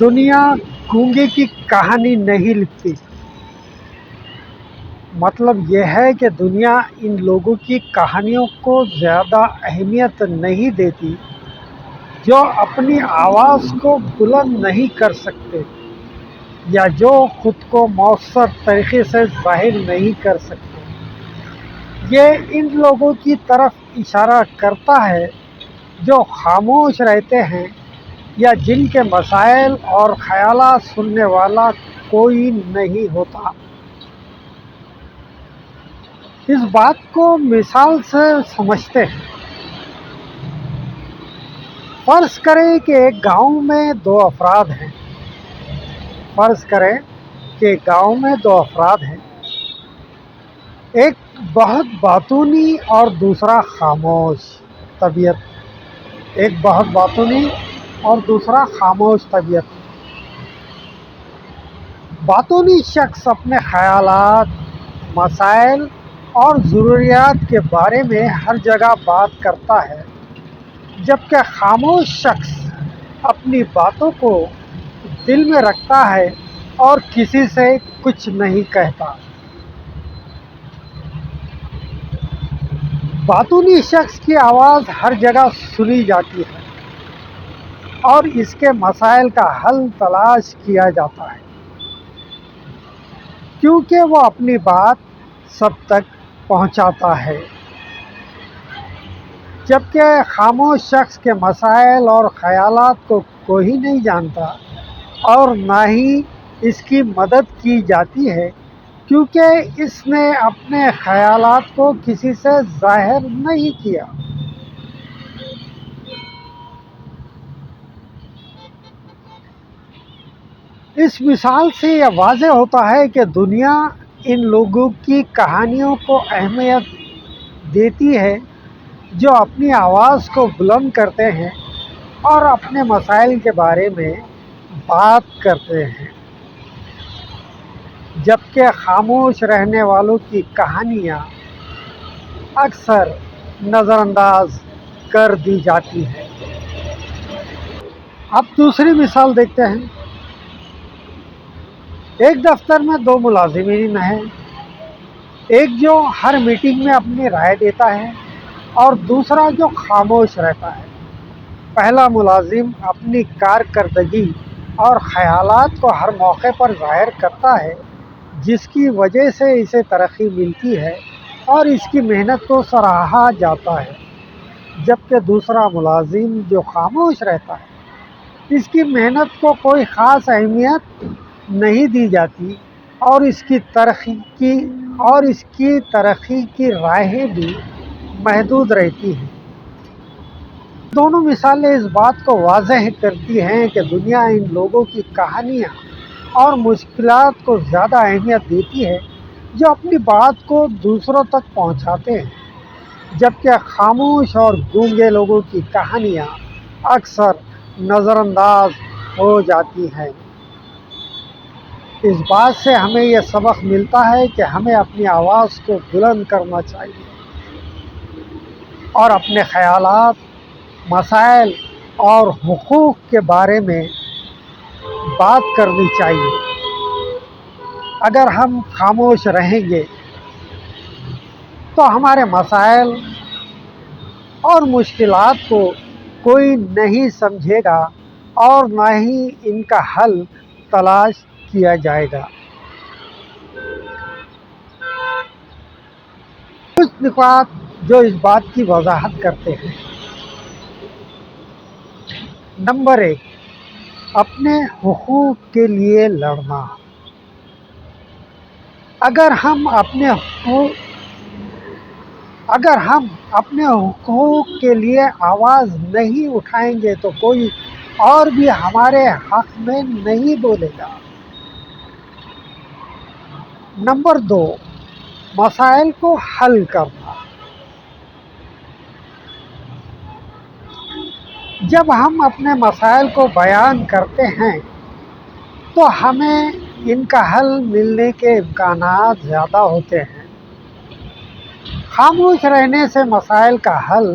دنیا گونگے کی کہانی نہیں لکھتی۔ مطلب یہ ہے کہ دنیا ان لوگوں کی کہانیوں کو زیادہ اہمیت نہیں دیتی جو اپنی آواز کو بلند نہیں کر سکتے یا جو خود کو مؤثر طریقے سے ظاہر نہیں کر سکتے۔ یہ ان لوگوں کی طرف اشارہ کرتا ہے جو خاموش رہتے ہیں یا جن کے مسائل اور خیالات سننے والا کوئی نہیں ہوتا۔ اس بات کو مثال سے سمجھتے ہیں۔ فرض کریں کہ ایک گاؤں میں دو افراد ہیں۔ ایک بہت باتونی اور دوسرا خاموش طبیعت۔ باتونی شخص اپنے خیالات، مسائل اور ضروریات کے بارے میں ہر جگہ بات کرتا ہے، جبکہ خاموش شخص اپنی باتوں کو دل میں رکھتا ہے اور کسی سے کچھ نہیں کہتا۔ باتونی شخص کی آواز ہر جگہ سنی جاتی ہے اور اس کے مسائل کا حل تلاش کیا جاتا ہے، کیونکہ وہ اپنی بات سب تک پہنچاتا ہے۔ جبکہ خاموش شخص کے مسائل اور خیالات کو کوئی نہیں جانتا اور نہ ہی اس کی مدد کی جاتی ہے، کیونکہ اس نے اپنے خیالات کو کسی سے ظاہر نہیں کیا۔ اس مثال سے یہ واضح ہوتا ہے کہ دنیا ان لوگوں کی کہانیوں کو اہمیت دیتی ہے جو اپنی آواز کو بلند کرتے ہیں اور اپنے مسائل کے بارے میں بات کرتے ہیں، جبکہ خاموش رہنے والوں کی کہانیاں اکثر نظر انداز کر دی جاتی ہیں۔ اب دوسری مثال دیکھتے ہیں۔ ایک دفتر میں دو ملازمین ہیں، ایک جو ہر میٹنگ میں اپنی رائے دیتا ہے اور دوسرا جو خاموش رہتا ہے۔ پہلا ملازم اپنی کارکردگی اور خیالات کو ہر موقع پر ظاہر کرتا ہے، جس کی وجہ سے اسے ترقی ملتی ہے اور اس کی محنت کو سراہا جاتا ہے، جبکہ دوسرا ملازم جو خاموش رہتا ہے، اس کی محنت کو کوئی خاص اہمیت نہیں دی جاتی اور اس کی ترقی کی راہیں بھی محدود رہتی ہیں۔ دونوں مثالیں اس بات کو واضح کرتی ہیں کہ دنیا ان لوگوں کی کہانیاں اور مشکلات کو زیادہ اہمیت دیتی ہے جو اپنی بات کو دوسروں تک پہنچاتے ہیں، جبکہ خاموش اور گونگے لوگوں کی کہانیاں اکثر نظر انداز ہو جاتی ہیں۔ اس بات سے ہمیں یہ سبق ملتا ہے کہ ہمیں اپنی آواز کو بلند کرنا چاہیے اور اپنے خیالات، مسائل اور حقوق کے بارے میں بات کرنی چاہیے۔ اگر ہم خاموش رہیں گے تو ہمارے مسائل اور مشکلات کو کوئی نہیں سمجھے گا اور نہ ہی ان کا حل تلاش کیا جائے گا۔ کچھ نکات جو اس بات کی وضاحت کرتے ہیں۔ نمبر 1، اپنے حقوق کے لیے لڑنا۔ اگر ہم اپنے حقوق کے لیے آواز نہیں اٹھائیں گے تو کوئی اور بھی ہمارے حق میں نہیں بولے گا۔ نمبر 2، مسائل کو حل کرنا۔ جب ہم اپنے مسائل کو بیان کرتے ہیں تو ہمیں ان کا حل ملنے کے امکانات زیادہ ہوتے ہیں۔ خاموش رہنے سے مسائل کا حل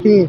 3.